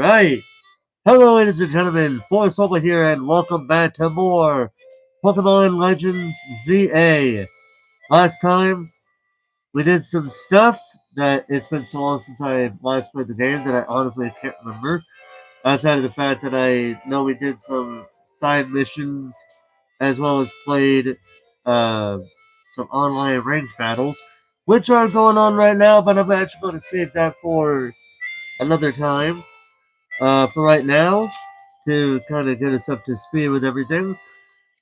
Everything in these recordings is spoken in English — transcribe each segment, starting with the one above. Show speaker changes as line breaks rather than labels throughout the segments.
Alright. Hello, ladies and gentlemen. Force over here, and welcome back to more Pokemon Legends ZA. Last time, we did some stuff that it's been so long since I last played the game that I honestly can't remember. Outside of the fact that I know we did some side missions as well as played uh, some online ranked battles, which are going on right now, but I'm actually going to save that for another time. For right now, to kind of get us up to speed with everything,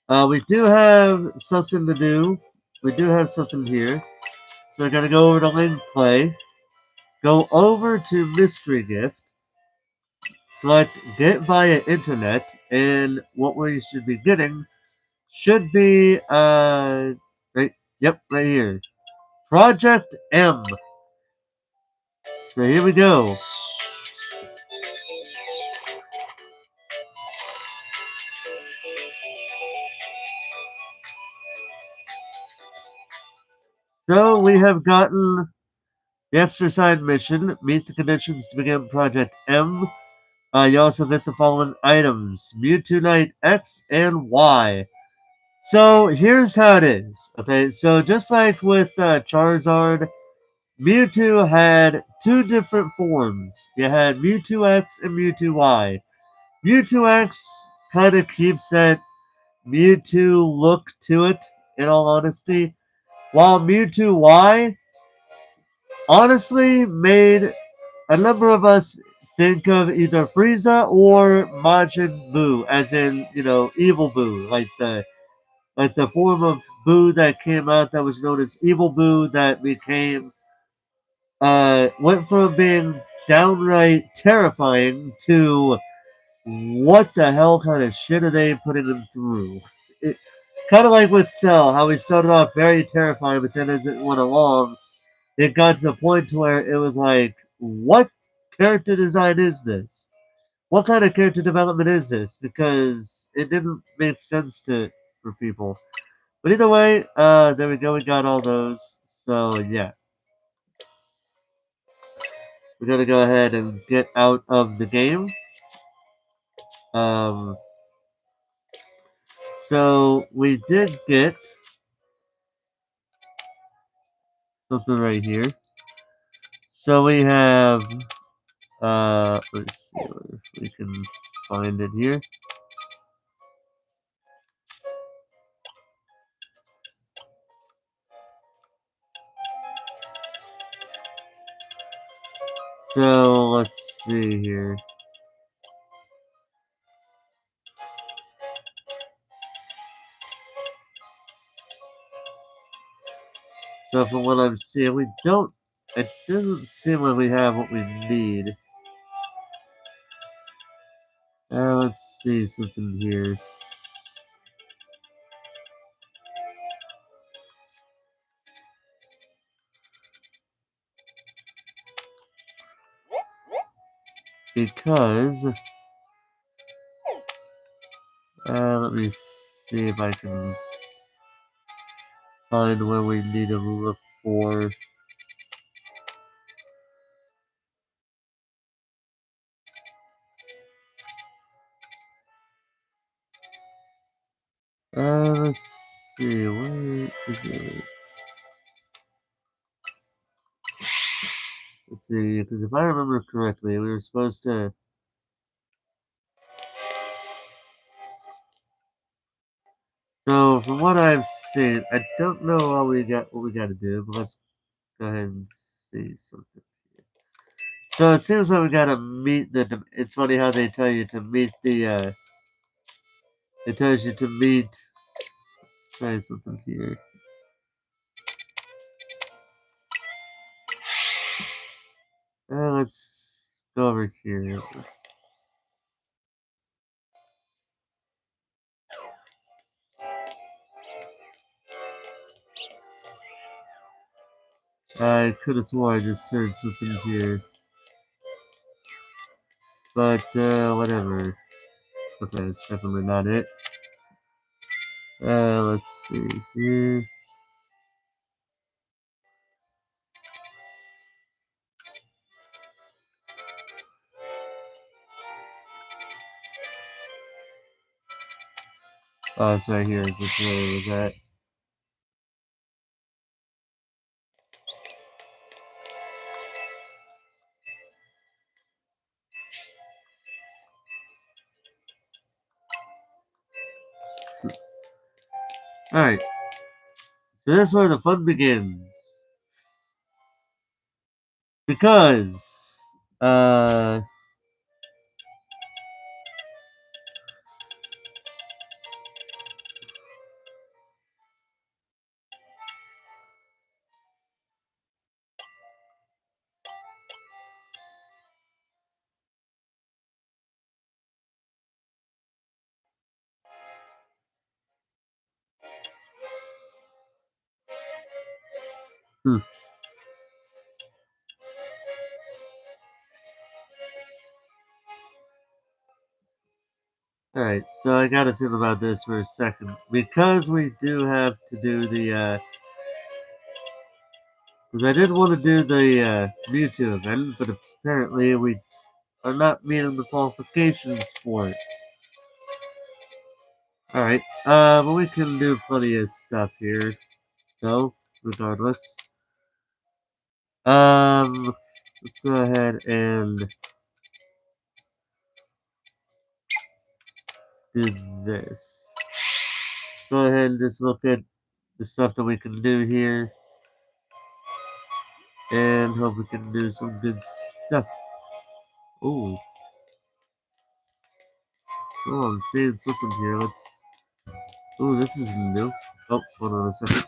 we do have something to do. We do have something here. So we're going to go over to Link Play, go over to Mystery Gift, select Get via Internet, and what we should be getting should be, right here. Project M. So here we go. So we have gotten the extra side mission, meet the conditions to begin Project M. You also get the following items: Mewtwo Knight X and Y. So here's how it is. Okay, so just like with Charizard, Mewtwo had two different forms. You had Mewtwo X and Mewtwo Y. Mewtwo X kind of keeps that Mewtwo look to it, in all honesty, while Mewtwo Y honestly made a number of us think of either Frieza or Majin Buu, as in, Evil Buu, like the form of Buu that came out that was known as Evil Buu that became went from being downright terrifying to what the hell kind of shit are they putting him through? It, kind of like with Cell, how he started off very terrifying, but then as it went along, it got to the point to where it was like, what character design is this? What kind of character development is this? Because it didn't make sense for people. But either way, there we go. We got all those. So yeah, we're gonna go ahead and get out of the game. Um, so we did get something right here. So we have let's see if we can find it here. So let's see here. So from what I'm seeing, we don't. It doesn't seem like we have what we need. Let's see something here. Because let me see if I can find where we need to look for. Let's see, where is it? Let's see, because if I remember correctly, we were supposed to. So from what I've seen, I don't know what we got to do, but let's go ahead and see something. So it seems like we gotta meet the. It's funny how they tell you to meet the. It tells you to meet. Let's try something here. Let's go over here. I could have sworn I just heard something here, but whatever. Okay, it's definitely not it. Let's see here. Oh, it's right here. That's where it was at. Alright, so that's where the fun begins. Because, uh, hmm. Alright, so I gotta think about this for a second. Because we do have to do the, because I did want to do the, Mewtwo event, but apparently we are not meeting the qualifications for it. Alright, but we can do plenty of stuff here, so, regardless. Let's go ahead and do this. Let's go ahead and just look at the stuff that we can do here, and hope we can do some good stuff. Ooh, oh, I'm seeing something here. Let's. Ooh, this is new. Oh, hold on a second.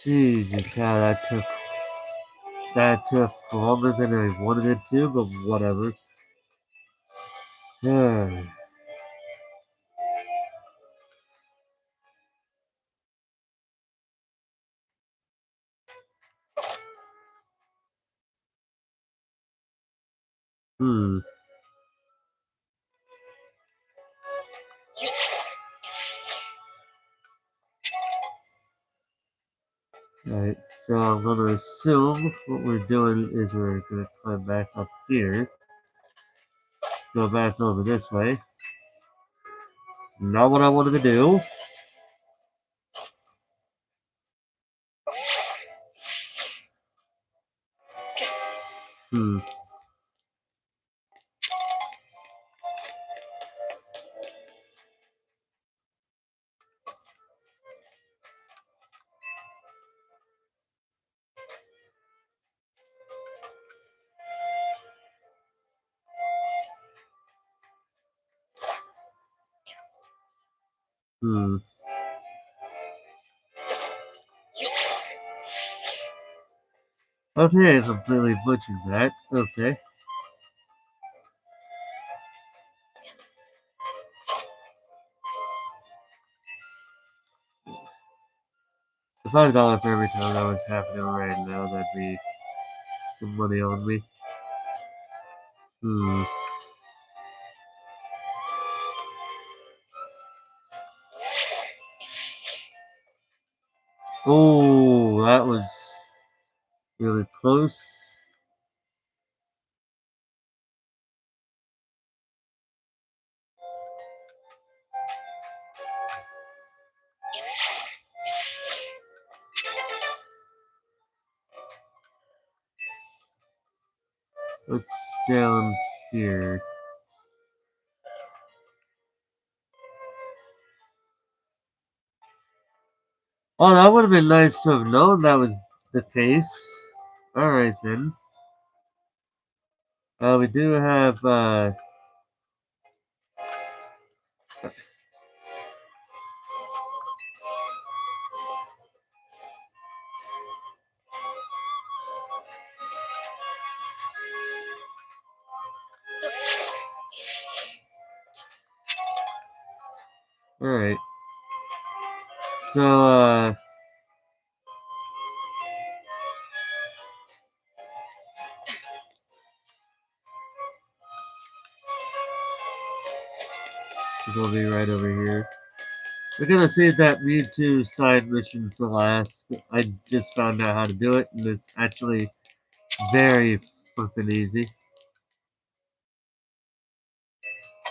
Jesus, cow, that took longer than I wanted it to, but whatever. Hmm. Alright, so I'm gonna assume what we're doing is we're gonna climb back up here, go back over this way. It's not what I wanted to do. Hmm. Hmm. Okay, completely butchered that. Okay. If $5 for every time that was happening right now, that'd be some money on me. Hmm. Oh, that was really close. What's down here? Oh, that would have been nice to have known that was the case. Alright then. We do have, alright. So, we'll be right over here. We're gonna save that Mewtwo side mission for last. I just found out how to do it, and it's actually very fucking easy.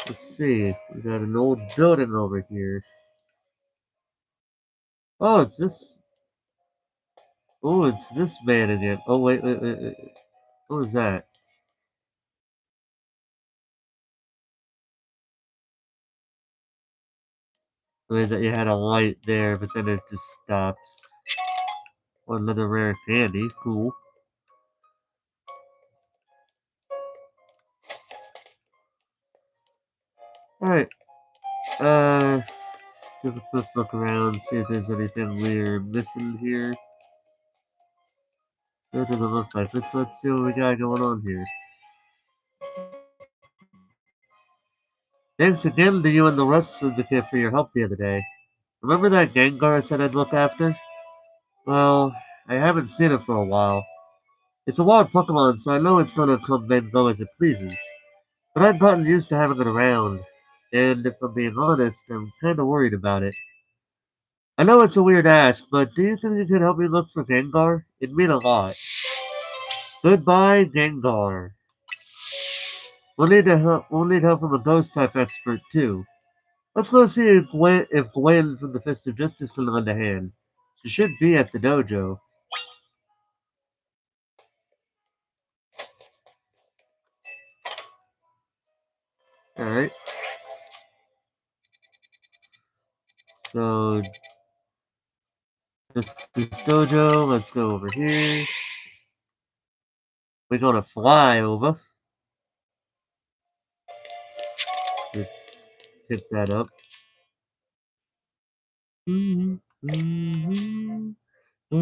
Let's see. We got an old building over here. Oh, it's this. Oh, it's this man again. Oh, wait. What was that? I mean, that you had a light there, but then it just stops. Oh, another rare candy. Cool. Alright. Take a quick look around, see if there's anything we're missing here. That doesn't look like it, so let's see what we got going on here. Thanks again to you and the rest of the kid for your help the other day. Remember that Gengar I said I'd look after? Well, I haven't seen it for a while. It's a wild Pokemon, so I know it's gonna come and go as it pleases. But I've gotten used to having it around, and if I'm being honest, I'm kinda worried about it. I know it's a weird ask, but do you think you could help me look for Gengar? It'd mean a lot. Goodbye, Gengar. We'll need help from a ghost type expert too. Let's go see if Gwen from the Fist of Justice can lend a hand. She should be at the dojo. Alright. So Justice Dojo, let's go over here. We're gonna fly over. Pick that up. Oh,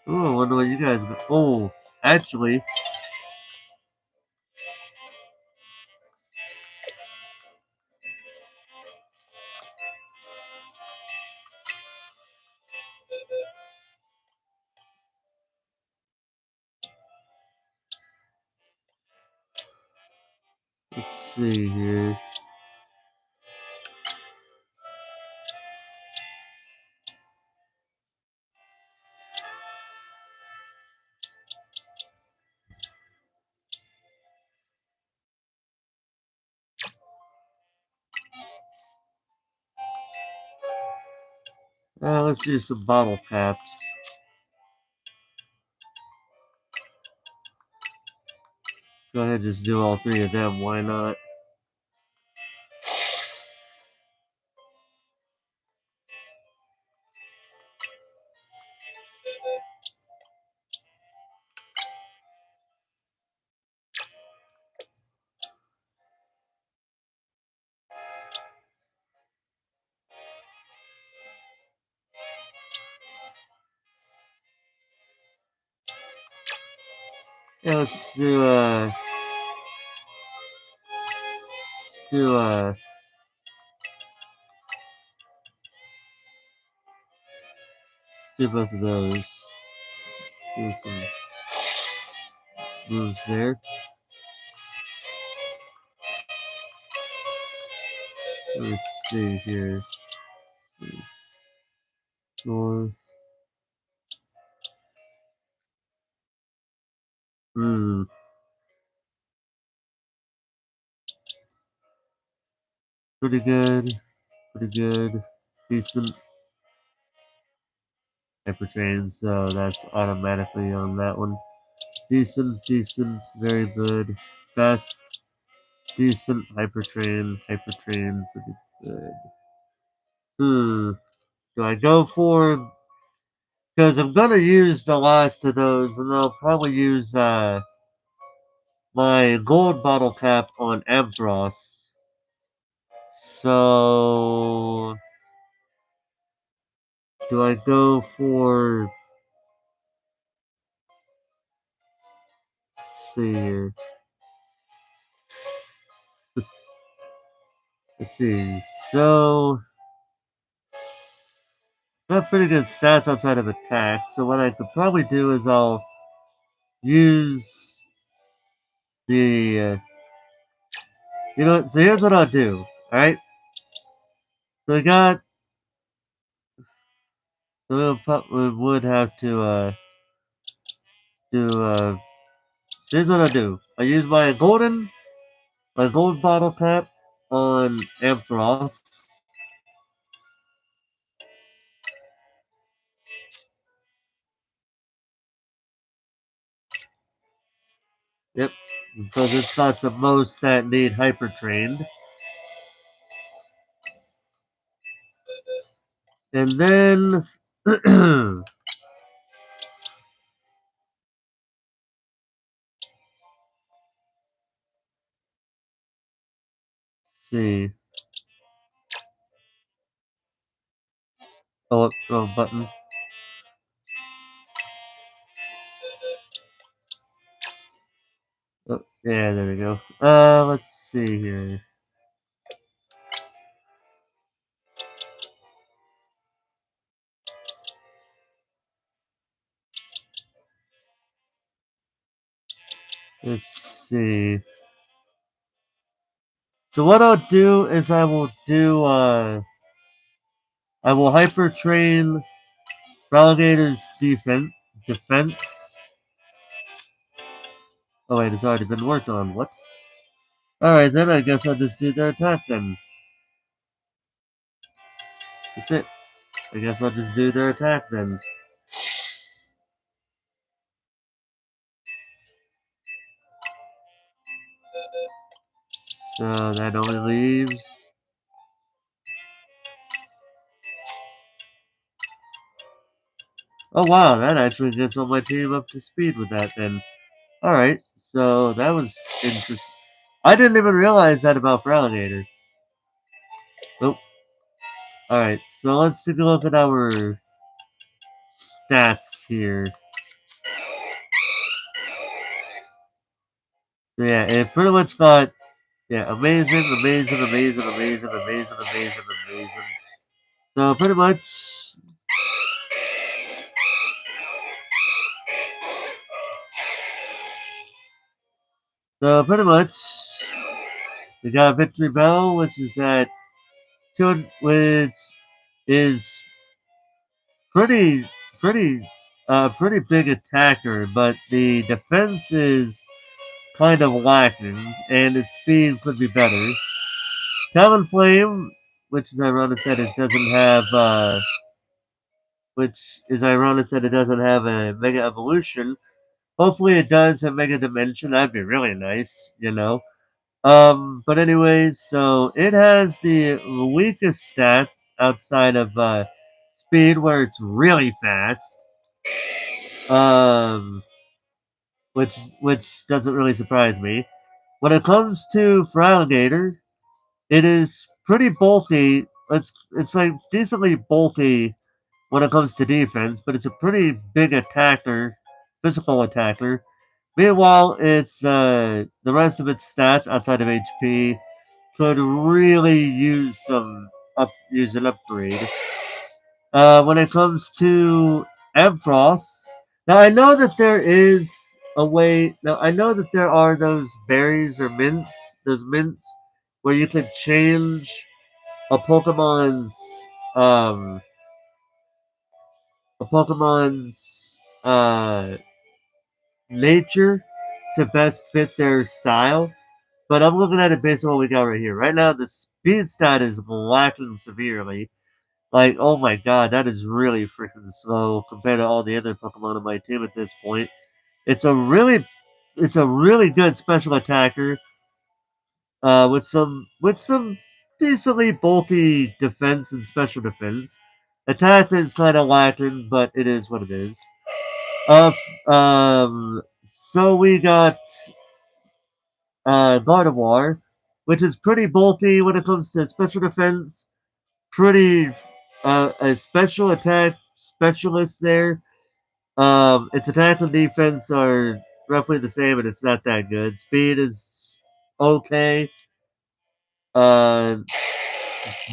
I wonder what you guys got. Oh, actually, let's see here. Let's use some bottle caps. Go ahead, just do all three of them. Why not? Yeah, let's do both of those. Do some moves there. Let's see here. Let's see. Four. Hmm. Pretty good. Pretty good. Decent. Hypertrain, so that's automatically on that one. Decent, decent, very good. Best, decent, hypertrain, hypertrain, pretty good. Do I go for? Because I'm gonna use the last of those, and I'll probably use my gold bottle cap on Ampharos. So, do I go for? Let's see here. Let's see. So, got pretty good stats outside of attack. So what I could probably do is I'll use the. You know what? So here's what I'll do. All right. So we got. So we would have to do. So here's what I do. I use my gold bottle cap on Ampharos. Yep, because it's got the most that need hyper trained. And then see. Oh, wrong button. Oh, yeah, there we go. Let's see here. Let's see. So what I'll do is I will hyper train Relegator's defense. Oh wait, it's already been worked on. What? Alright then I guess I'll just do their attack then. That's it. I guess I'll just do their attack then. So that only leaves. Oh wow, that actually gets all my team up to speed with that then. Alright, so that was interesting. I didn't even realize that about Fraligator. Nope. Alright, so let's take a look at our stats here. So yeah, it pretty much got amazing, amazing, amazing, amazing, amazing, amazing, amazing. So pretty much we got Victory Bell, which is at which is pretty pretty big attacker, but the defense is kind of lacking, and its speed could be better. Talonflame, which is ironic that it doesn't have a Mega Evolution. Hopefully it does have Mega Dimension. That'd be really nice, you know. But anyways, so it has the weakest stat outside of speed, where it's really fast. Um, which doesn't really surprise me. When it comes to Alligator, it is pretty bulky. It's like decently bulky when it comes to defense, but it's a pretty big attacker, physical attacker. Meanwhile, it's the rest of its stats outside of HP could really use an upgrade. When it comes to Ampharos, now I know that there is a way. Now I know that there are those berries or those mints where you can change a Pokemon's um a Pokemon's nature to best fit their style. But I'm looking at it based on what we got right here. Right now, the speed stat is lacking severely. Like, oh my god, that is really freaking slow compared to all the other Pokemon on my team at this point. It's a really, it's a really good special attacker, with some decently bulky defense and special defense. Attack is kind of lacking, but it is what it is. Uh, so we got Gardevoir, which is pretty bulky when it comes to special defense. Pretty a special attack specialist there. Its attack and defense are roughly the same, and it's not that good. Speed is okay. Uh,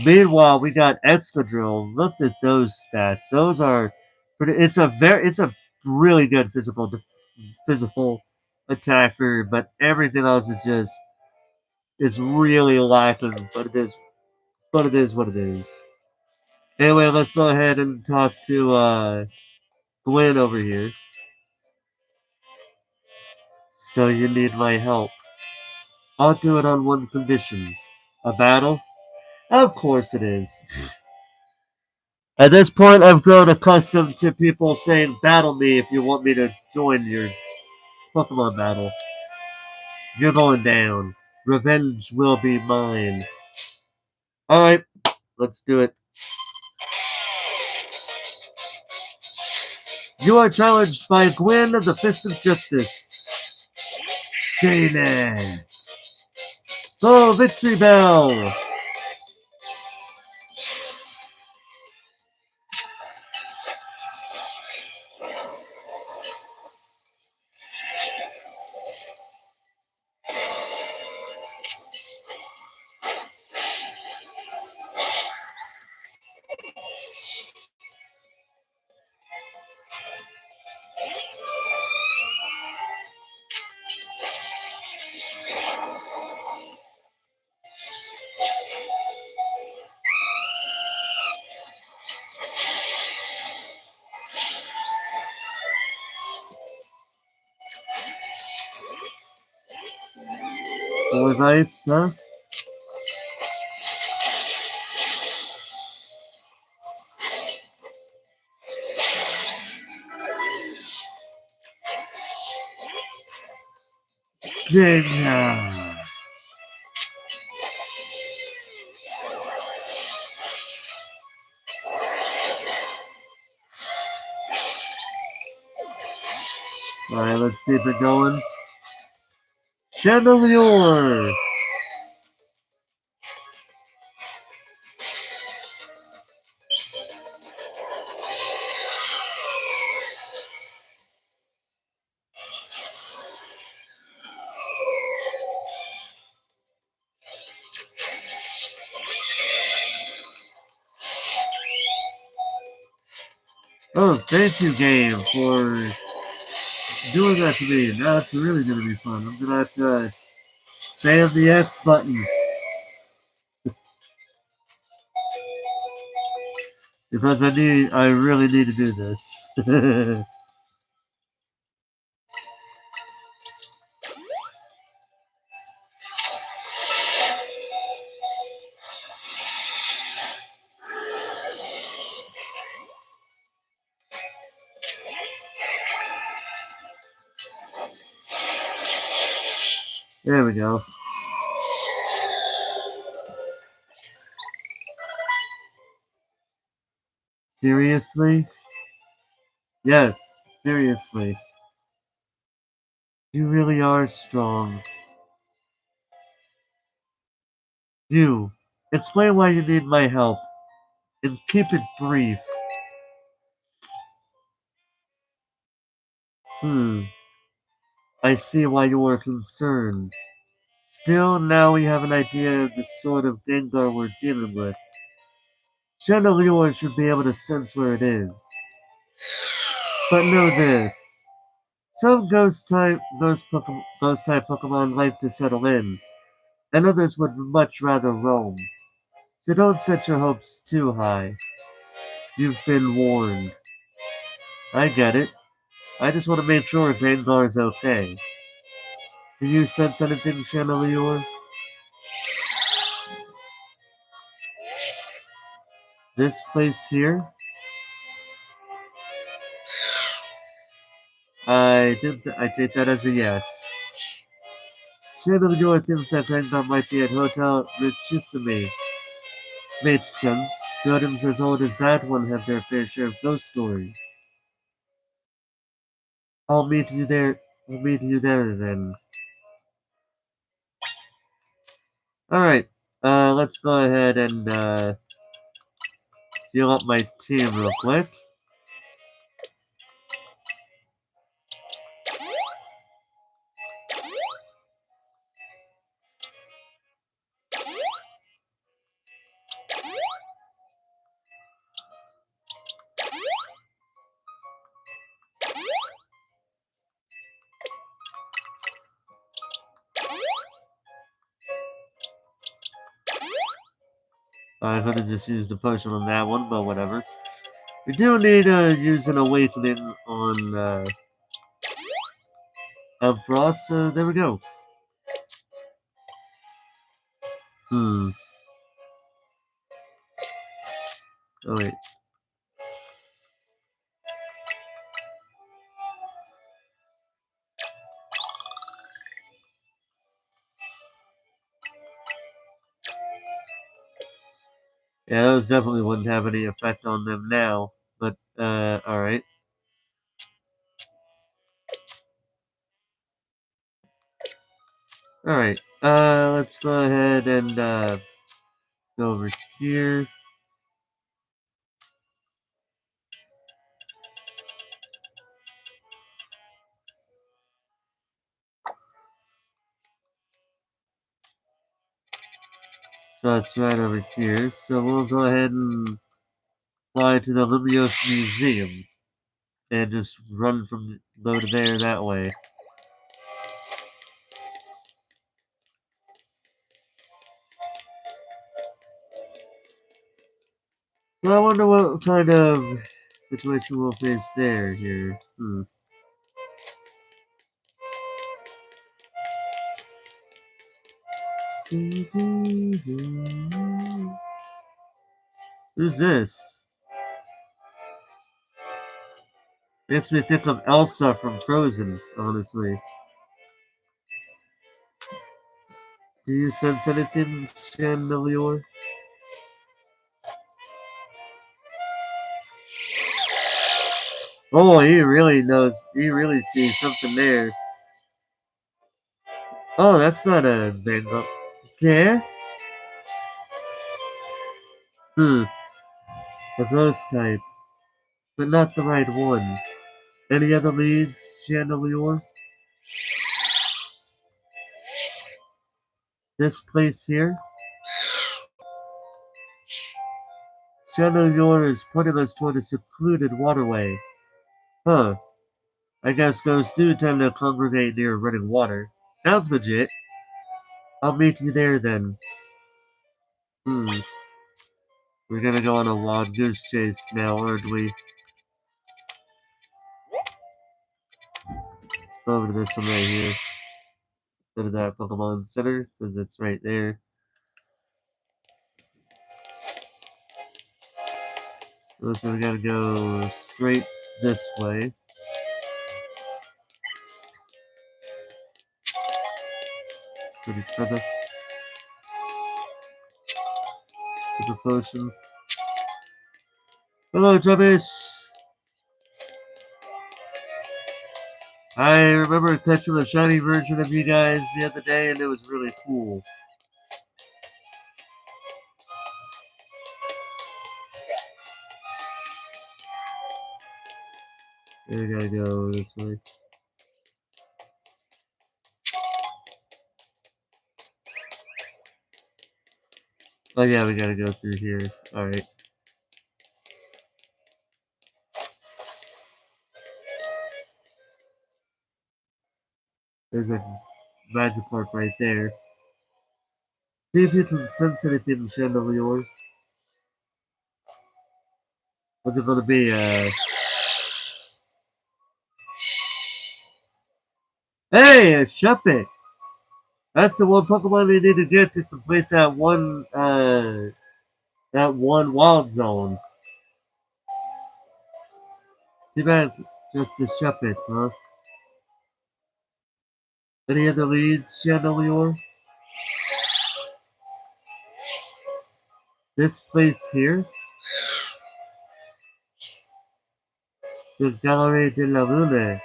Meanwhile, we got Excadrill. Look at those stats. Those are pretty. It's a really good physical attacker, but everything else is really lacking. But it is what it is. Anyway, let's go ahead and talk to Gwen over here. So you need my help. I'll do it on one condition. A battle? Of course it is. At this point, I've grown accustomed to people saying, battle me if you want me to join your Pokemon battle. You're going down. Revenge will be mine. Alright, let's do it. You are challenged by Gwen of the Fist of Justice. Gain Go Victory Bell! More nice stuff. Genya! Alright, let's keep it going. Chandelier! Oh, thank you, game, for doing that to me. Now it's really gonna be fun. I'm gonna have to spam the X button because I really need to do this. There we go. Seriously? Yes, seriously. You really are strong. You. Explain why you need my help. And keep it brief. I see why you are concerned. Still, now we have an idea of the sort of Gengar we're dealing with. Chandelier should be able to sense where it is. But know this. Some ghost type Pokemon like to settle in, and others would much rather roam. So don't set your hopes too high. You've been warned. I get it. I just want to make sure Gengar is okay. Do you sense anything, Chandelier? This place here? I take that as a yes. Chandelier thinks that Gengar might be at Hotel Richissime. Makes sense. Buildings as old as that one have their fair share of ghost stories. I'll meet you there. We'll meet you there then. Alright. Let's go ahead and heal up my team real quick. I could have just used a potion on that one, but whatever. We do need to use an awakening on Frost, so there we go. Hmm. Oh wait. Yeah, those definitely wouldn't have any effect on them now. But alright. Alright. Let's go ahead and go over here. So it's right over here. So we'll go ahead and fly to the Lumiose Museum and just run from go to there that way. So I wonder what kind of situation we'll face there here. Who's this? Makes me think of Elsa from Frozen, honestly. Do you sense anything, Chandelier? Oh, he really knows. He really sees something there. Oh, that's not a Bengal. Okay. Hmm. A ghost type, but not the right one. Any other leads, Chandelier? This place here? Chandelier is pointing us toward a secluded waterway. Huh. I guess ghosts do tend to congregate near running water. Sounds legit. I'll meet you there then. Hmm. We're gonna go on a wild goose chase now, aren't we? Let's go over to this one right here. Go to that Pokemon Center, because it's right there. So we gotta go straight this way. Pretty further. Super Potion. Hello, Jubbish! I remember catching a shiny version of you guys the other day, and it was really cool. We gotta go this way. Oh yeah, we gotta go through here. Alright. There's a magic park right there. See if you can sense anything, Chandelier. What's it gonna be? Hey, a Shuppet! That's the one Pokemon they need to get to complete that one wild zone. Too bad, just a Shuppet, huh? Any other leads, Chandelier? This place here? The Galleria de la Luna.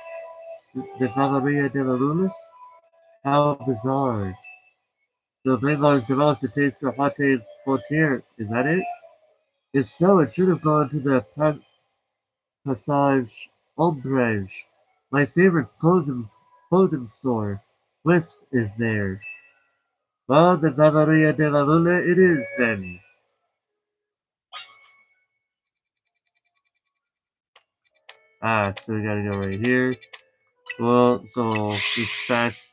The Galleria de la Luna? How bizarre. So Bangalore developed a taste for Hate Potier. Is that it? If so, it should have gone to the Passage Ombrage. My favorite clothing store. Wisp is there. Well, the Galleria de la Luna it is then. Ah, so we gotta go right here. Well, so we'll just fast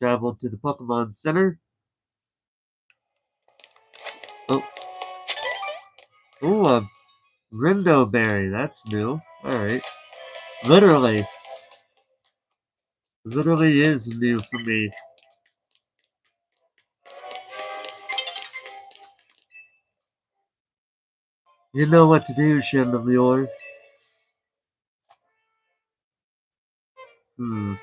travel to the Pokemon Center. Oh, a Rindo Berry. That's new. Alright. Literally. Literally is new for me. You know what to do, Chandelier. Hmm.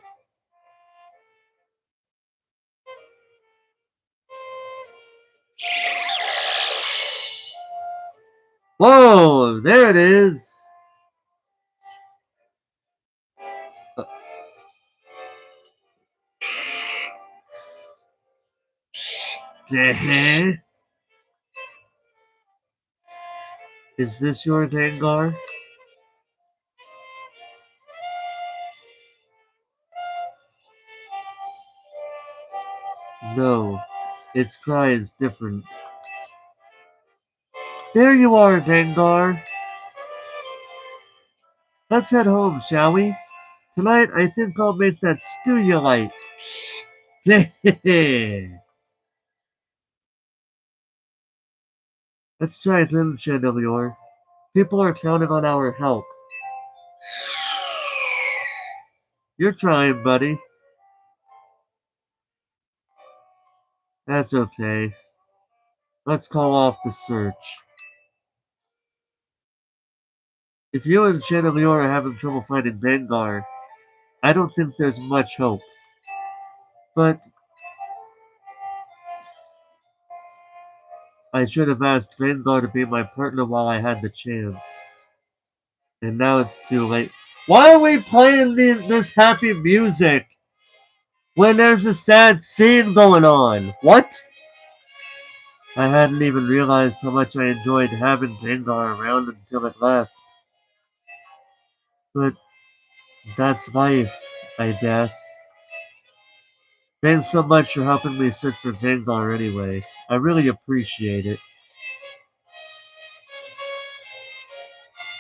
Whoa! There it is! Uh, Is this your Gengar? No. Its cry is different. There you are, Gengar! Let's head home, shall we? Tonight, I think I'll make that stew you like. Let's try it in, Chandelier. People are counting on our help. You're trying, buddy. That's okay. Let's call off the search. If you and Chandelier are having trouble finding Gengar, I don't think there's much hope. But I should have asked Gengar to be my partner while I had the chance. And now it's too late. Why are we playing this happy music when there's a sad scene going on? What? I hadn't even realized how much I enjoyed having Gengar around until it left. But that's life, I guess. Thanks so much for helping me search for Gengar anyway. I really appreciate it.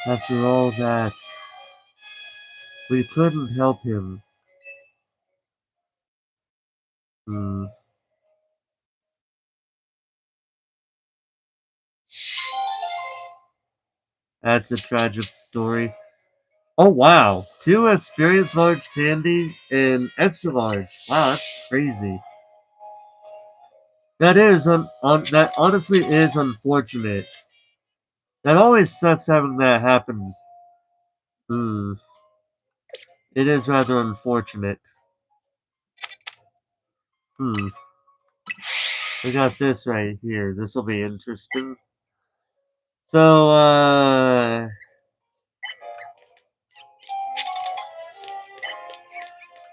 After all that, we couldn't help him. Hmm, that's a tragic story. Oh wow, 2 experience large candy and extra large. Wow, that's crazy. That honestly is unfortunate. That always sucks having that happen. Hmm, it is rather unfortunate. Hmm, we got this right here. This will be interesting. So,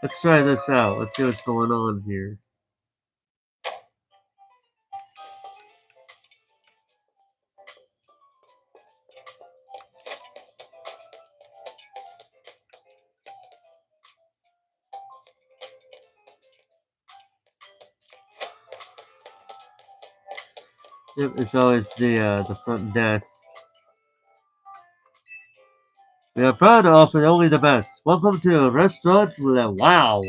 let's try this out. Let's see what's going on here. Yep, it's always the front desk. We are proud to offer only the best. Welcome to Restaurant Le Wow.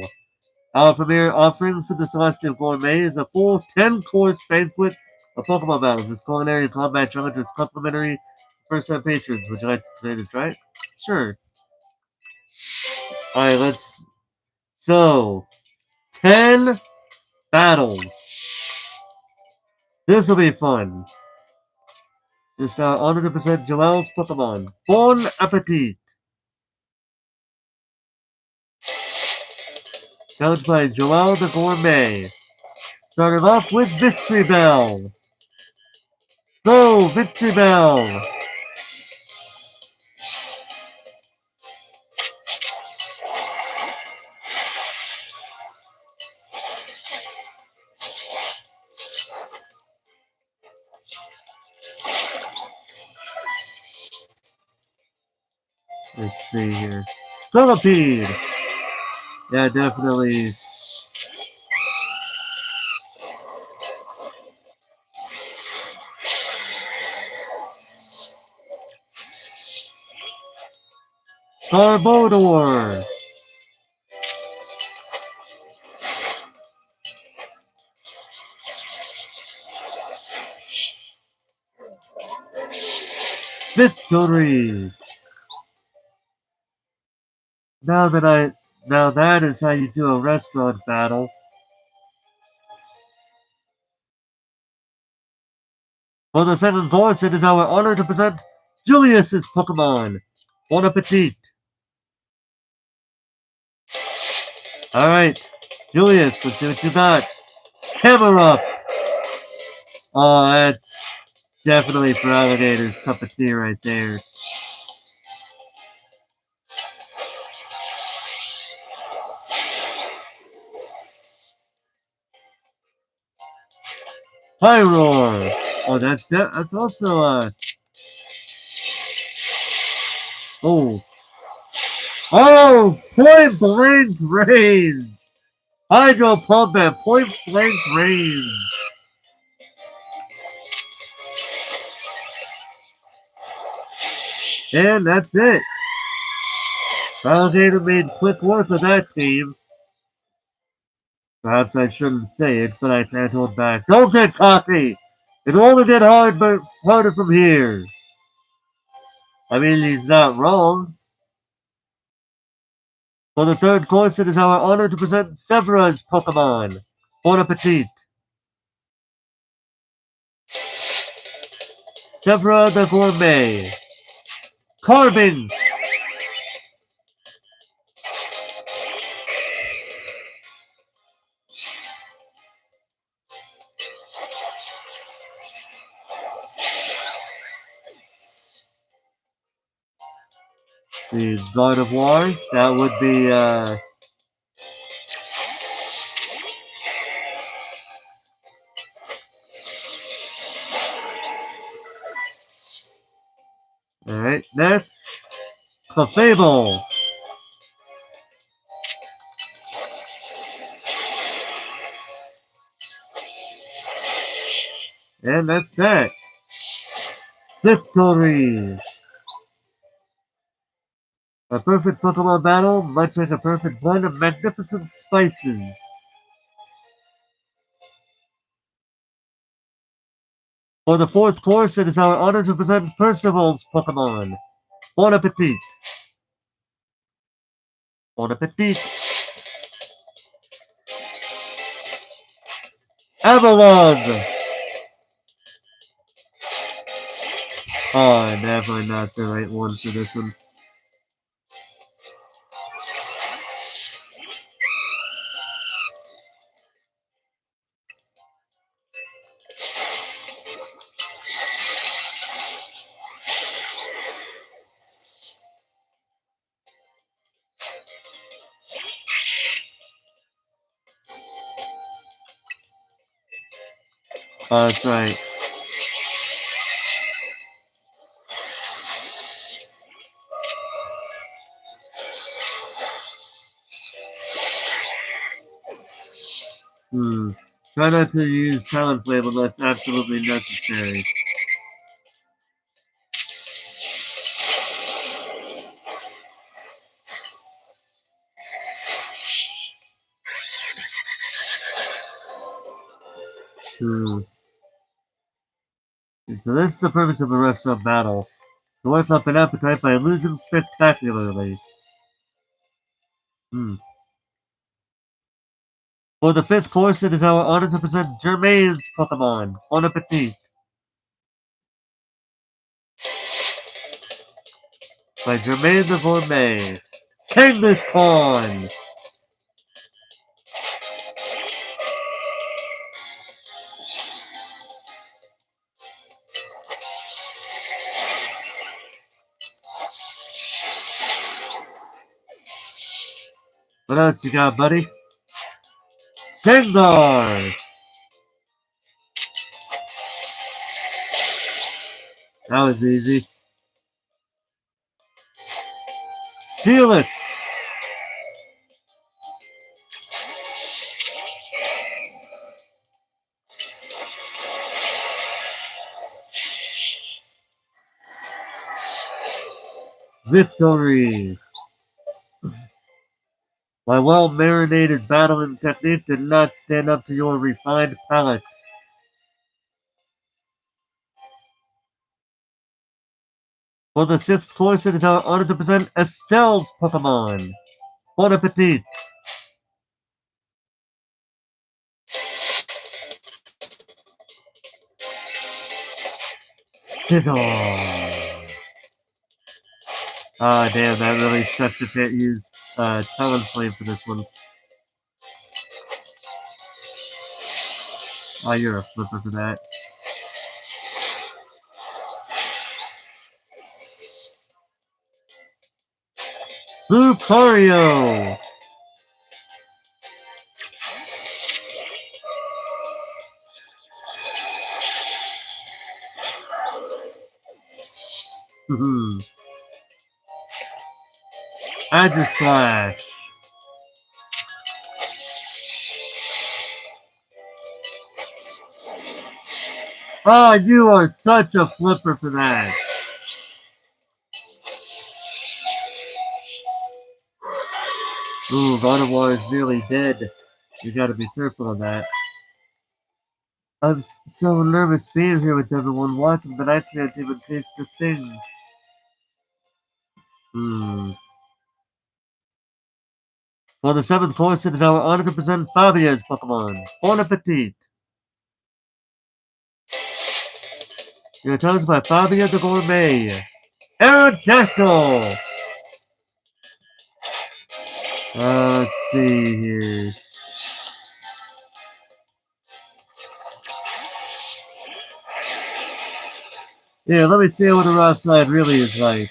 Our premier offering for the selective gourmet is a full 10-course banquet of Pokemon battles. This culinary and combat challenge is complimentary to first-time patrons. Would you like to try it? Sure. Alright, let's... So, 10 battles. This will be fun. Just honor to present Joel's Pokemon. Bon Appetit. Challenged by Joel the Gourmet. Starting off with Victory Bell. Go, Victory Bell! Let's see here. Scolipede! Yeah, definitely. Carbodor! Victory! Now that I... Now that is how you do a restaurant battle. For the second course, it is our honor to present Julius's Pokemon. Bon appetit! Alright, Julius, let's see what you got. Camerupt! Oh, that's definitely for Alligator's cup of tea right there. Pyroar! Oh, that's also oh. Oh! Point blank range! Hydro Pump at point blank range! And that's it. Alligator made quick work of that team. Perhaps I shouldn't say it, but I can't hold back. Don't get cocky! It will only get harder from here. I mean, he's not wrong. For the third course, it is our honor to present Severa's Pokemon. Bon appetit. Severa the Gourmet. Carbon. The God of War. That would be alright, next Clefable. And that's that. Victory! A perfect Pokemon battle, much like a perfect blend of magnificent spices. For the fourth course, it is our honor to present Percival's Pokemon. Bon appetit! Bon appetit! Avalon! Oh, definitely not the right one for this one. Oh, that's right. Try not to use Talonflame unless absolutely necessary. So this is the purpose of a restaurant battle. To wipe up an appetite by losing spectacularly. For the fifth course, it is our honor to present Germain's Pokemon. Bon appetit! By Germain the Gourmet. Kangaskhan! What else you got, buddy? Gengar! That was easy. Steelix! Victory! My well-marinated battling technique did not stand up to your refined palate. For the sixth course, it is our honor to present Estelle's Pokemon. Bon appetit! Sizzle! Ah, damn, that really sucks if it used Talonflame for this one. Oh, you're a flipper for that. Lucario! Slash. Oh, you are such a flipper for that. Ooh, Gardevoir is nearly dead. You gotta be careful of that. I'm so nervous being here with everyone watching, but I can't even taste a thing. For the seventh course, it is our honor to present Fabia's Pokemon. Bon appetit! You're chosen by Fabia the Gourmet. Aerodactyl! Let's see here. Yeah, let me see what the rough side really is like.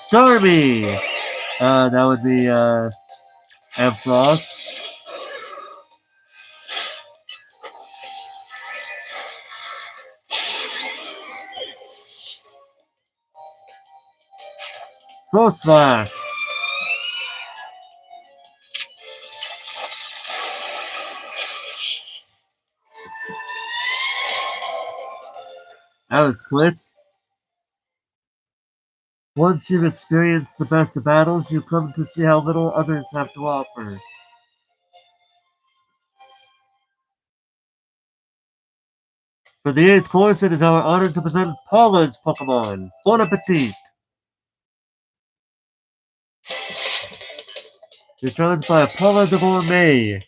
Stormy! That would be, Ampharos. Frost Slash! That was quick. Once you've experienced the best of battles, you come to see how little others have to offer. For the 8th course, it is our honor to present Paula's Pokemon. Bon appetit! You're challenged by Paula de Gourmet.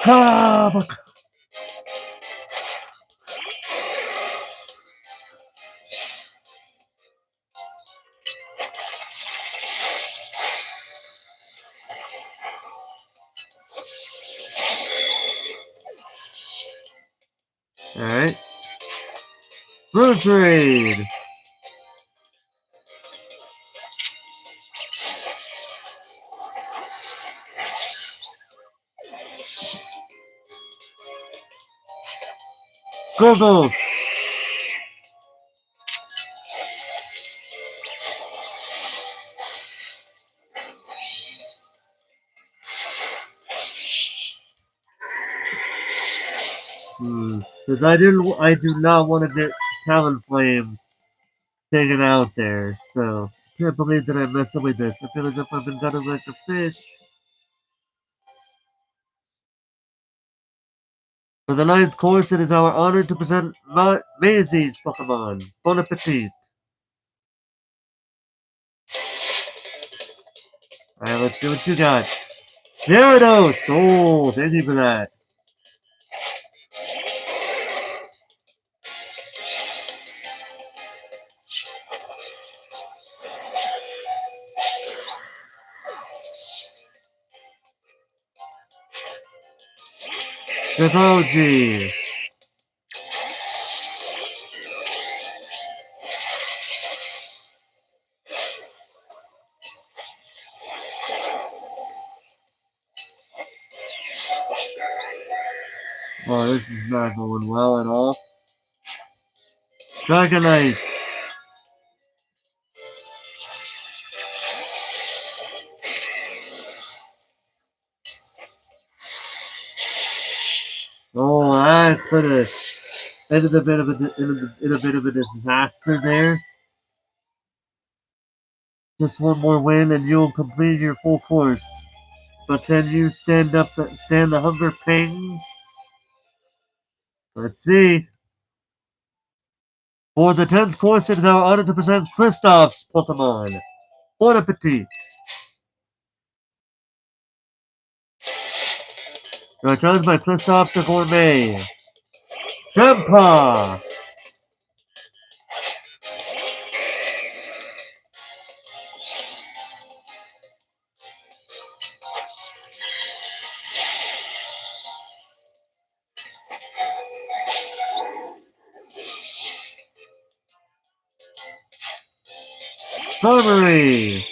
Ah, alright. Road Trade! Go! Because I do not want to get Talonflame taken out there, so I can't believe that I messed up with this. I feel as if I've been gutted like a fish. For the 9th course, it is our honor to present Maisie's Pokemon. Bon appetit! Alright, let's see what you got. Gyarados! Oh, thank you for that. Technology! Oh, this is not going well at all. Dragonite! Oh, that could have ended in a bit of a disaster there. Just one more win and you'll complete your full course. But can you stand the hunger pangs? Let's see. For the 10th course, it is our honor to present Kristoff's Pokemon. Bon appetit! You are challenged by Kristoff the Gourmet. Champa! Summary!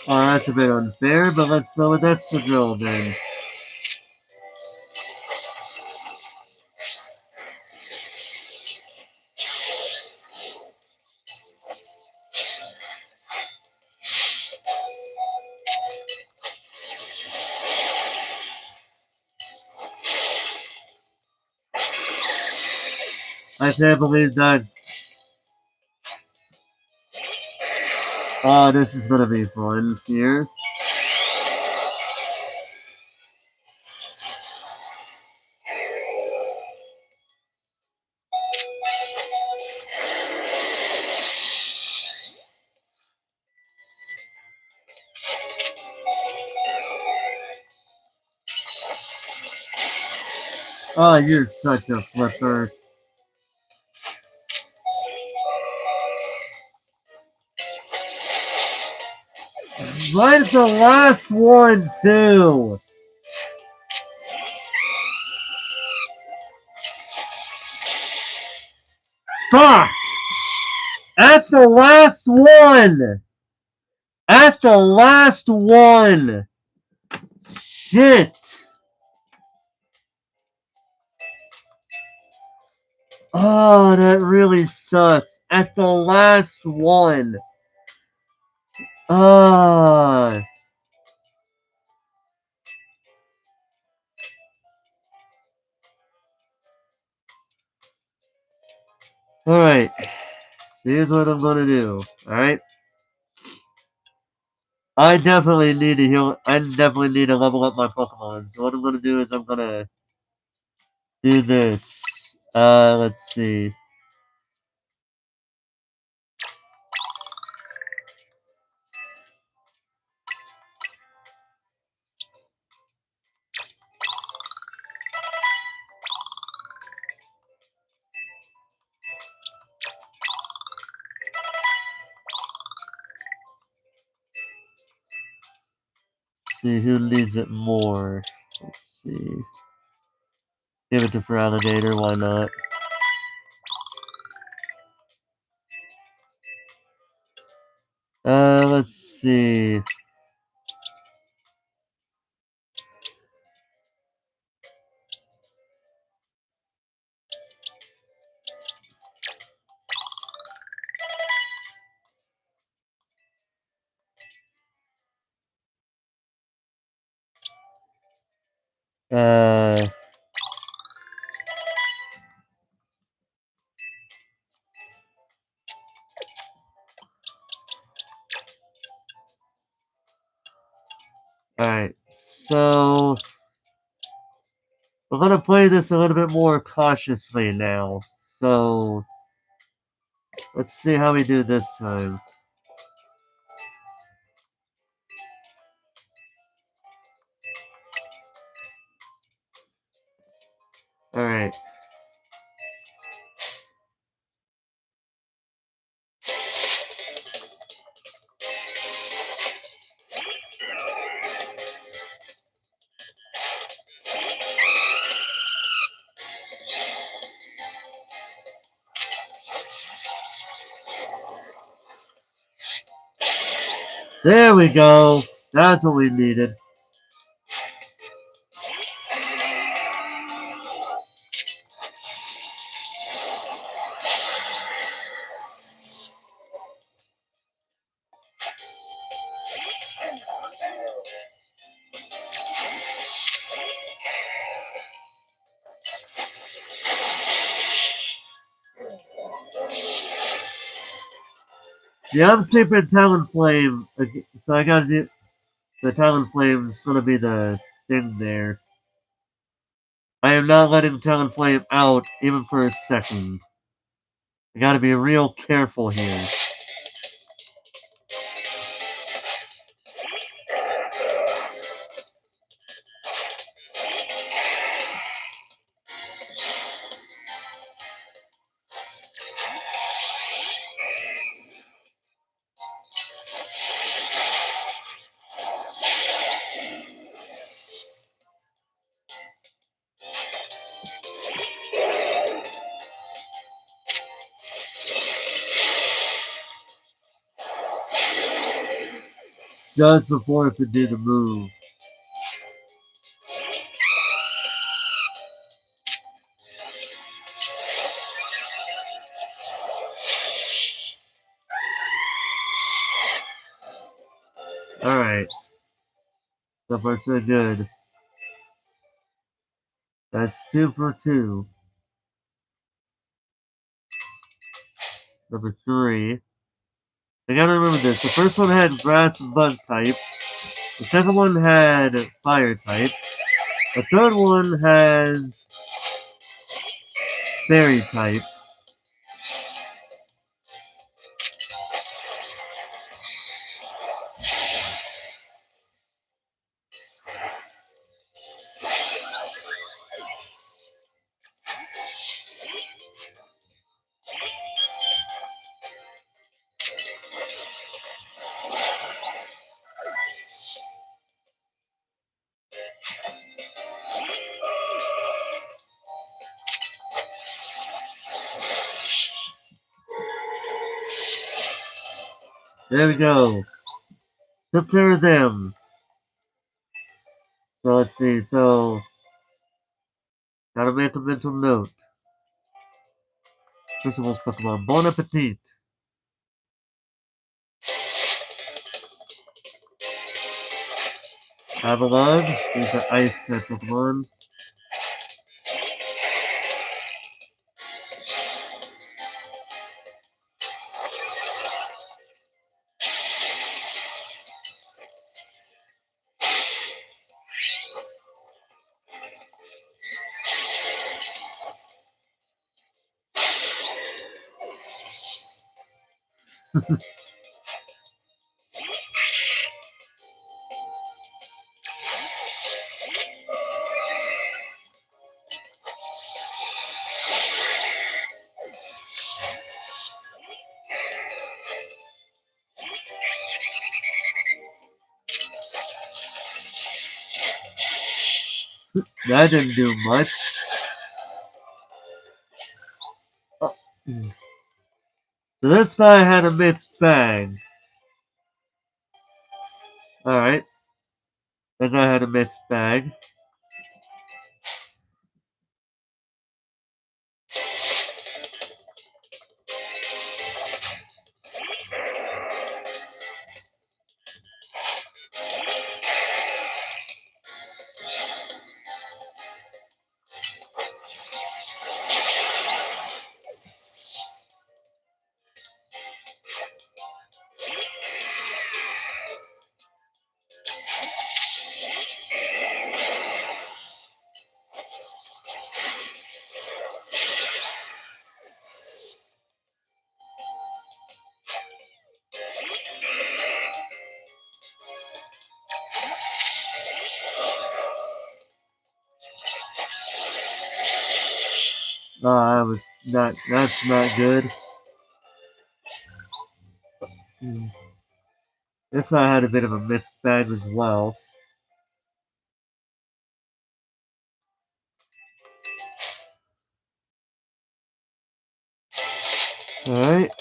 Oh, that's a bit unfair, but let's go with extra drill then. I can't believe that. Oh, this is gonna be fun here. Oh, you're such a flipper. Right at the last one, too. Fuck! At the last one! At the last one! Shit! Oh, that really sucks. At the last one. Ah. Alright. So here's what I'm gonna do. Alright? I definitely need to heal. I definitely need to level up my Pokemon. So what I'm gonna do is I'm gonna do this. Let's see. See who needs it more. Let's see. Give it to Feraligatr, why not? Let's see. Uh, Alright, so we're gonna play this a little bit more cautiously now. So let's see how we do this time. Alright. There we go. That's what we needed. Yeah, I'm keeping Talonflame. So I gotta do. So Talonflame's gonna be the thing there. I am not letting Talonflame out even for a second. I gotta be real careful here. Just before it could do the move. Alright. So far so good. That's 2 for 2. Number 3. I gotta remember this. The first one had grass and bug type. The second one had fire type. The third one has fairy type. There we go. Took care of them. So let's see. So gotta make a mental note. Principal's Pokemon. Bon appetit. Avalon. These are ice type Pokemon. That didn't do much. Oh. So this guy had a mixed bag. Alright. That guy had a mixed bag. That's not good. This guy had a bit of a mixed bag as well. Alright.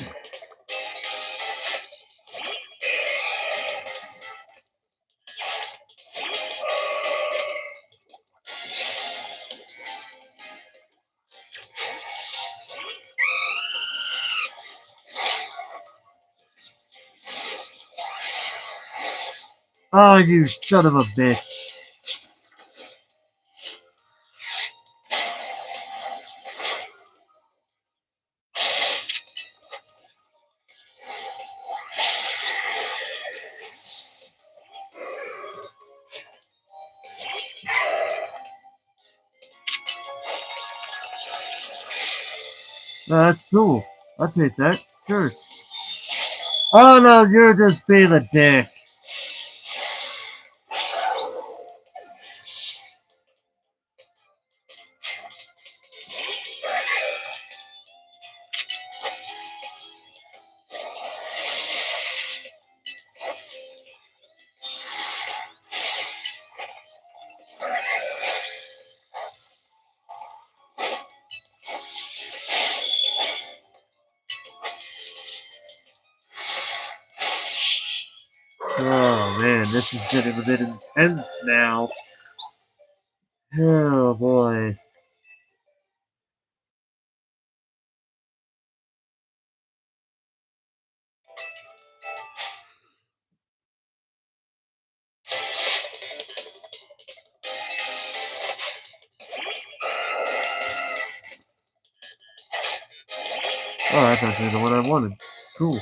Oh, you son of a bitch. That's cool. I'll take that. Sure. Oh no, you're just being a dick. Oh man, this is getting a bit intense now. Oh boy. Oh, that's actually the one I wanted. Cool.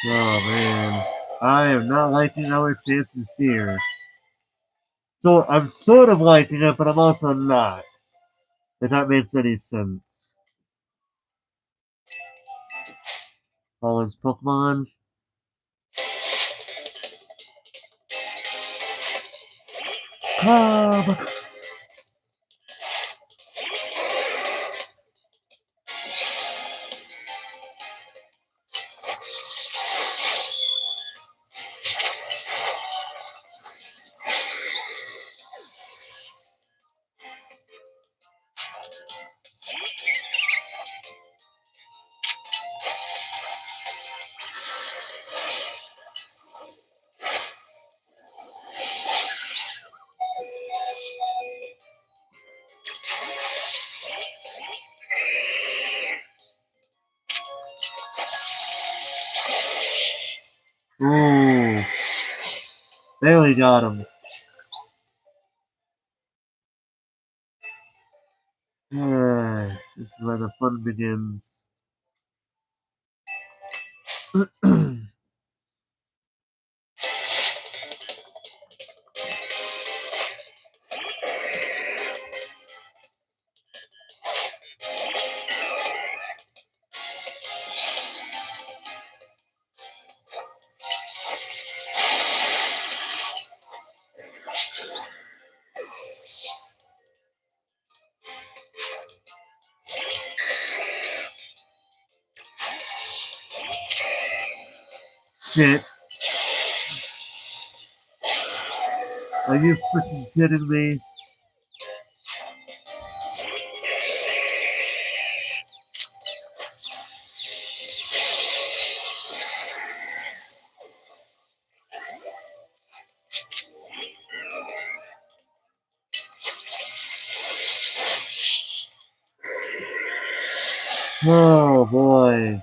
Oh man. I am not liking our chances here. So I'm sort of liking it, but I'm also not. If that makes any sense. Fallen's Pokemon. Come! Ooh. There we got him. This is where the fun begins. Shit. Are you freaking kidding me? Oh boy.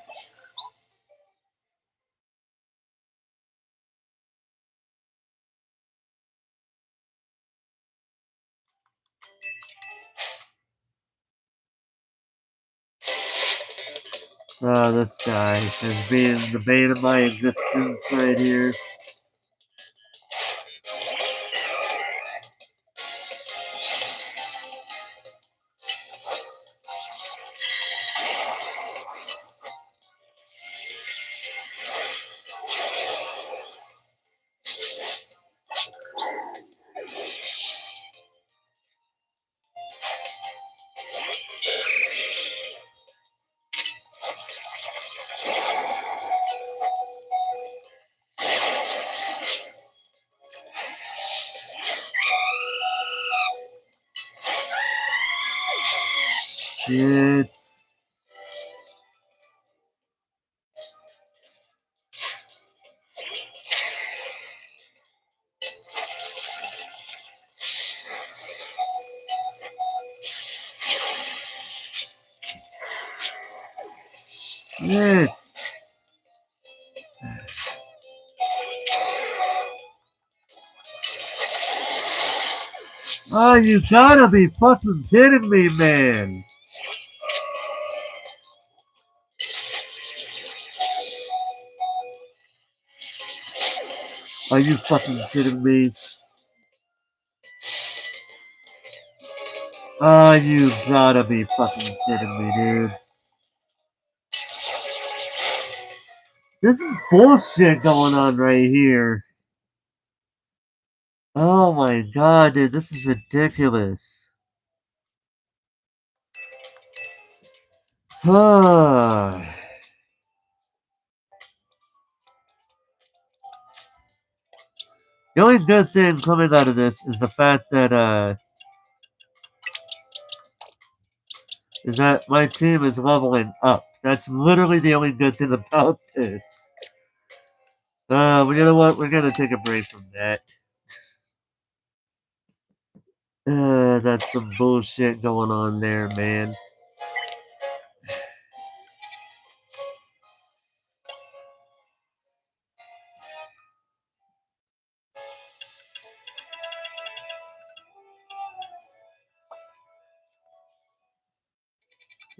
Oh, this guy has been the bane of my existence right here. Shit. Shit. Oh, you gotta be fucking kidding me, man. Are you fucking kidding me? Oh, you gotta be fucking kidding me, dude. This is bullshit going on right here. Oh my god, dude, this is ridiculous. The only good thing coming out of this is the fact that my team is leveling up. That's literally the only good thing about this. But you know what? We're gonna take a break from that. That's some bullshit going on there, man.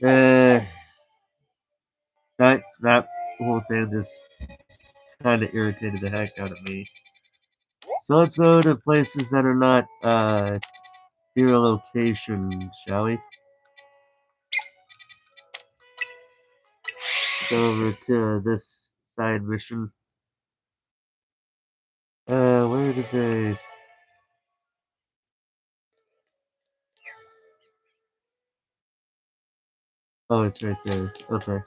Uh, that whole thing just kind of irritated the heck out of me. So let's go to places that are not hero locations, shall we? over to this side mission. Where did they... Oh, it's right there. Okay.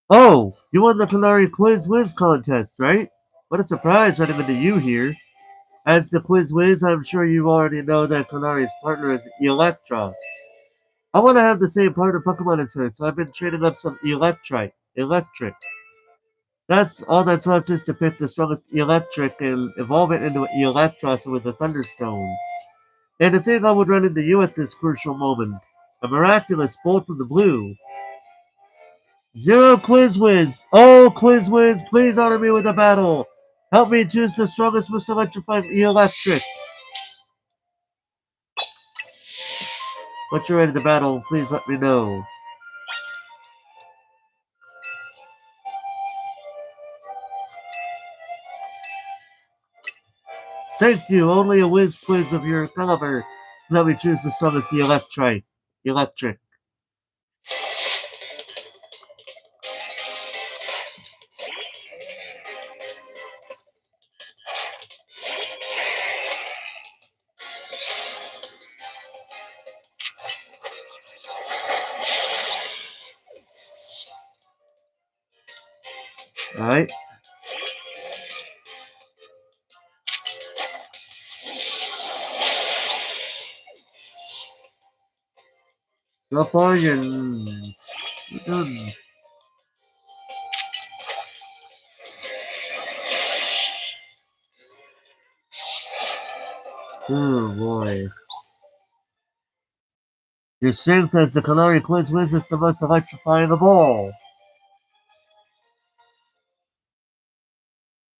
Oh, you won the Kalari Quiz Whiz contest, right? What a surprise running into you here. As the Quiz Whiz, I'm sure you already know that Kalari's partner is Electros. I want to have the same partner Pokemon as her, so I've been training up some Electric. That's all that's left is to pick the strongest Electric and evolve it into Electros with a Thunderstone. And to think I would run into you at this crucial moment. A miraculous bolt from the blue. Zero Quiz Whiz! Oh, Quiz Whiz, please honor me with a battle! Help me choose the strongest, most electrifying Electric! Once you're ready to battle, please let me know. Thank you, only a whiz quiz of your caliber. Let me choose the strongest Electric. Alright. So far, you're done. Oh boy. Your strength as the Kalari Quiz Whiz is the most electrifying of all.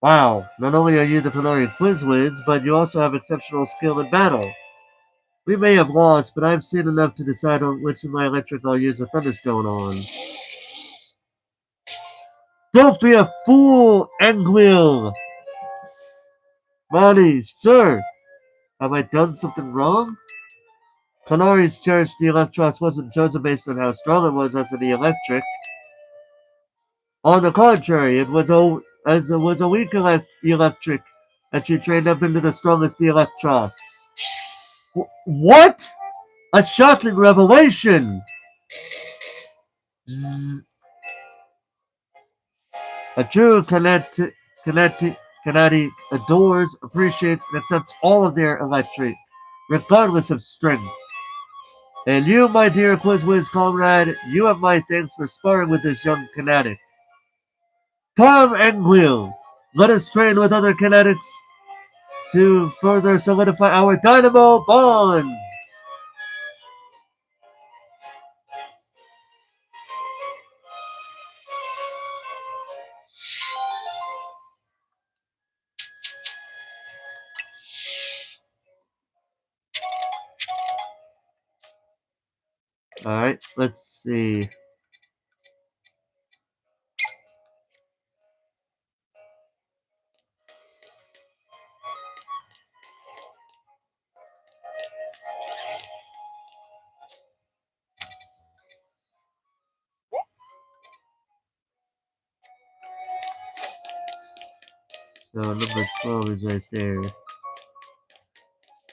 Wow, not only are you the Kalari Quiz Whiz, but you also have exceptional skill in battle. We may have lost, but I've seen enough to decide on which of my electric I'll use a Thunderstone on. Don't be a fool, Anguil! Monty, sir! Have I done something wrong? Kalari's cherished Electros wasn't chosen based on how strong it was as an electric. On the contrary, it was a weak electric that she trained up into the strongest Electros. What? A shocking revelation! Zzz. A true Kinetic adores, appreciates, and accepts all of their electric, regardless of strength. And you, my dear Quizwiz comrade, you have my thanks for sparring with this young Kinetic. Come, Anguil! Let us train with other Kinetics to further solidify our dynamo bonds! Alright, let's see. So number 12 is right there.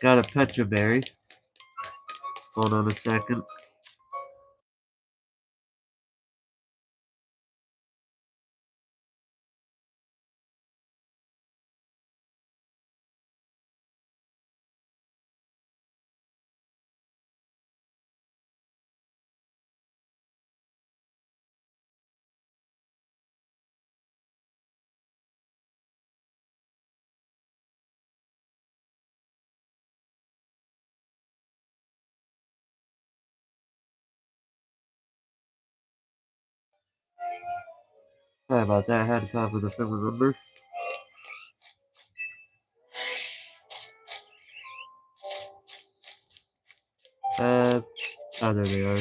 Got a Petra Berry. Hold on a second. Sorry about that, I had to talk with a family member. Oh, there they are.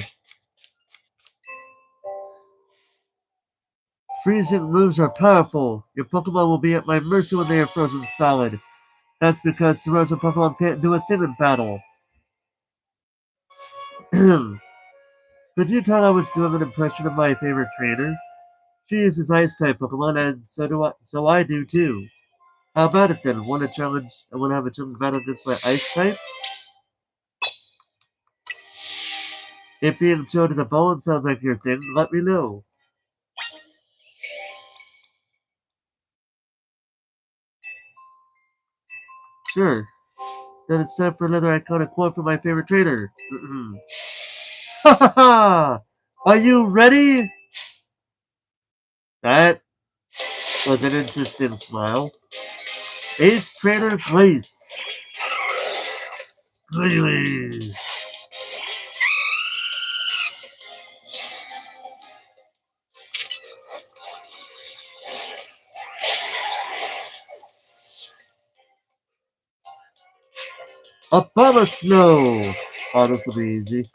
Freezing moves are powerful. Your Pokemon will be at my mercy when they are frozen solid. That's because Sorosa Pokemon can't do a thing in battle. Could you tell I was doing an impression of my favorite trainer? She uses Ice-type Pokemon, and so I do too. How about it then? Want to challenge? I want to have a challenge battle against my Ice-type? If being shown in a bone sounds like your thing, let me know. Sure. Then it's time for another iconic quote from my favorite trainer. Ha ha ha! Are you ready? That was an interesting smile. Ace Trainer Grace. Really? A Bubba Snow! Oh, this will be easy.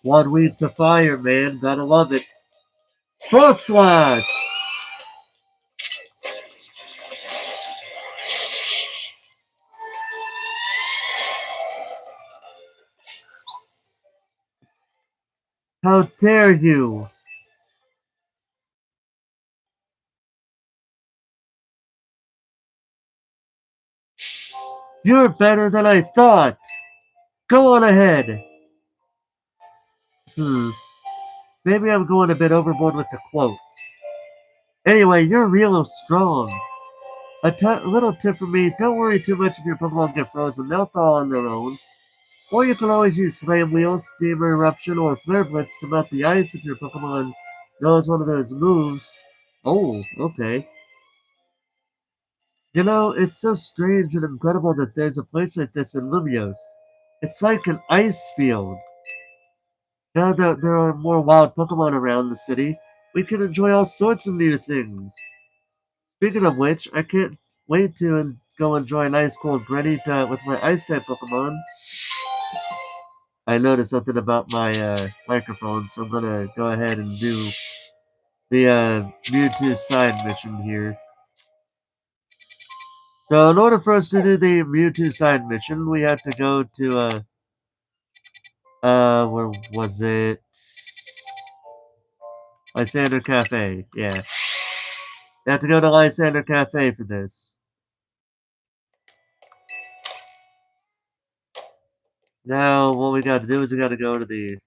One week to fire, man. Gotta love it. Frost Slash! How dare you! You're better than I thought! Go on ahead! Hmm. Maybe I'm going a bit overboard with the quotes. Anyway, you're real strong. Little tip from me, don't worry too much if your Pokemon get frozen, they'll thaw on their own. Or you can always use Flame Wheel, Steamer Eruption, or Flare Blitz to melt the ice if your Pokemon knows one of those moves. Oh, okay. You know, it's so strange and incredible that there's a place like this in Lumios. It's like an ice field. Now that there are more wild Pokemon around the city, we can enjoy all sorts of new things. Speaking of which, I can't wait to go enjoy an ice cold Granita with my ice type Pokemon. I noticed something about my microphone, so I'm gonna go ahead and do the Mewtwo side mission here. So in order for us to do the Mewtwo side mission, we have to go to where was it? Lysander Cafe. Yeah, you have to go to Lysander Cafe for this. Now, what we got to do is we got to go to the.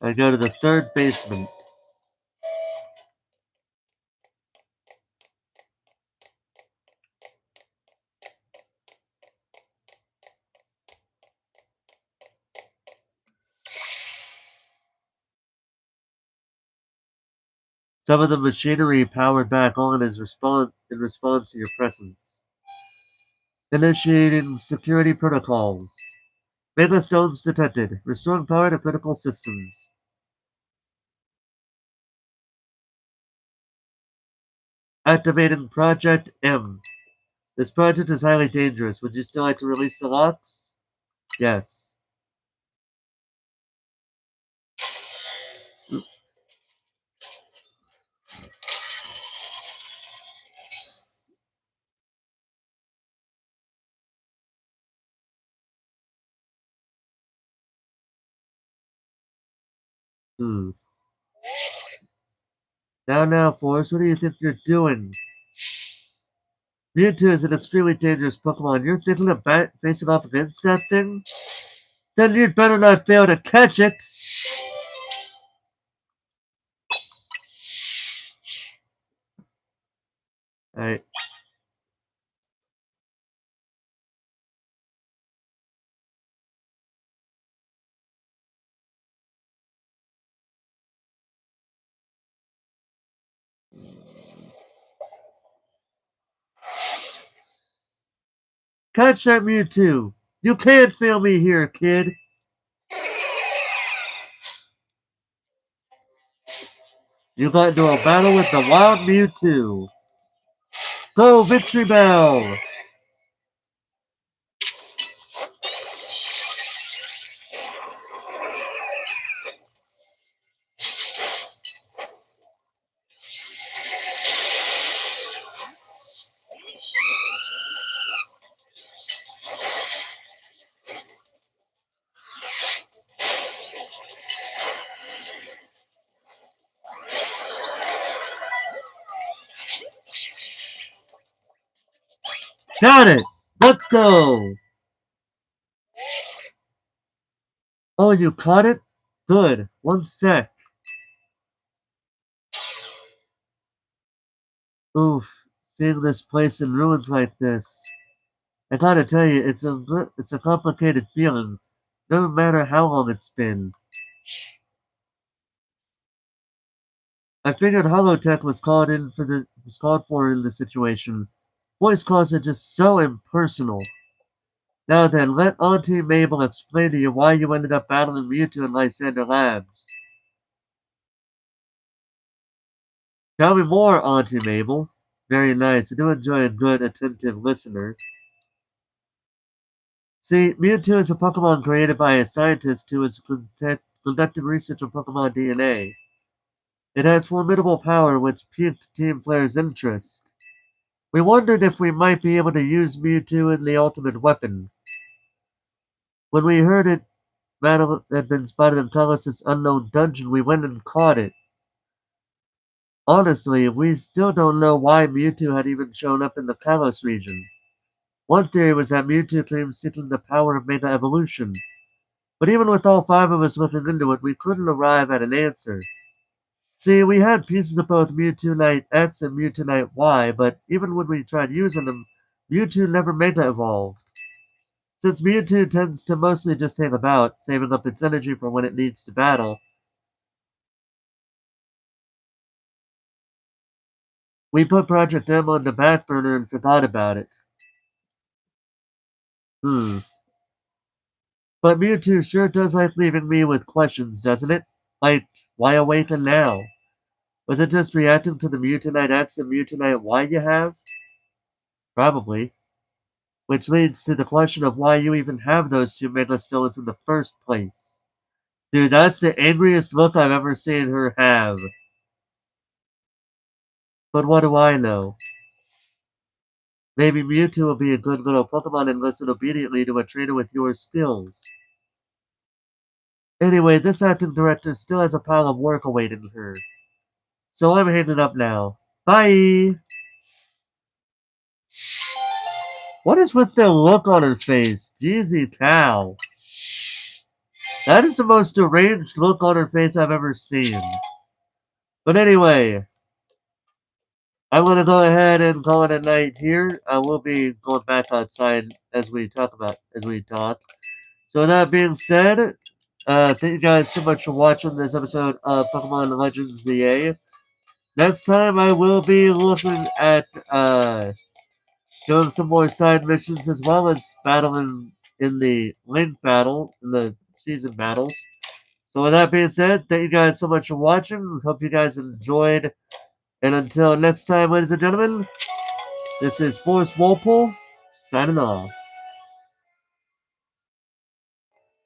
I go to the third basement. Some of the machinery powered back on is in response to your presence. Initiating security protocols. Mega stones detected. Restoring power to critical systems. Activating Project M. This project is highly dangerous. Would you still like to release the locks? Yes. Hmm. Now, Forrest, what do you think you're doing? Mewtwo is an extremely dangerous Pokemon. You're thinking of facing off against that thing? Then you'd better not fail to catch it! Alright. Catch that Mewtwo! You can't fail me here, kid! You got into a battle with the wild Mewtwo! Go, Victory Bell! Got it! Let's go! Oh, you caught it? Good. One sec. Oof. Seeing this place in ruins like this. I gotta tell you, it's a complicated feeling. No matter how long it's been. I figured holotech was called for in the situation. Voice calls are just so impersonal. Now then, let Auntie Mabel explain to you why you ended up battling Mewtwo in Lysander Labs. Tell me more, Auntie Mabel. Very nice. I do enjoy a good, attentive listener. See, Mewtwo is a Pokemon created by a scientist who has conducted research on Pokemon DNA. It has formidable power which piqued Team Flare's interest. We wondered if we might be able to use Mewtwo in the ultimate weapon. When we heard it battle had been spotted in Talos' unknown dungeon, we went and caught it. Honestly, we still don't know why Mewtwo had even shown up in the Kalos region. One theory was that Mewtwo claimed seeking the power of Mega Evolution, but even with all five of us looking into it, we couldn't arrive at an answer. See, we had pieces of both Mewtwo Knight X and Mewtwo Knight Y, but even when we tried using them, Mewtwo never Mega Evolved. Since Mewtwo tends to mostly just hang about, saving up its energy for when it needs to battle, we put Project M on the back burner and forgot about it. Hmm. But Mewtwo sure does like leaving me with questions, doesn't it? Like, why awaken now? Was it just reacting to the Mutanite X and Mutanite Y you have? Probably. Which leads to the question of why you even have those two Megastones in the first place. Dude, that's the angriest look I've ever seen her have. But what do I know? Maybe Mewtwo will be a good little Pokemon and listen obediently to a trainer with your skills. Anyway, this acting director still has a pile of work awaiting her. So I'm hanging up now. Bye! What is with the look on her face? Jeezy cow. That is the most deranged look on her face I've ever seen. But anyway, I'm gonna go ahead and call it a night here. I will be going back outside as we talk. So that being said, thank you guys so much for watching this episode of Pokemon Legends ZA. Next time I will be looking at doing some more side missions as well as battling in the link battle, in the season battles. So with that being said, thank you guys so much for watching. Hope you guys enjoyed. And until next time, ladies and gentlemen, this is Forrest Walpole, signing off.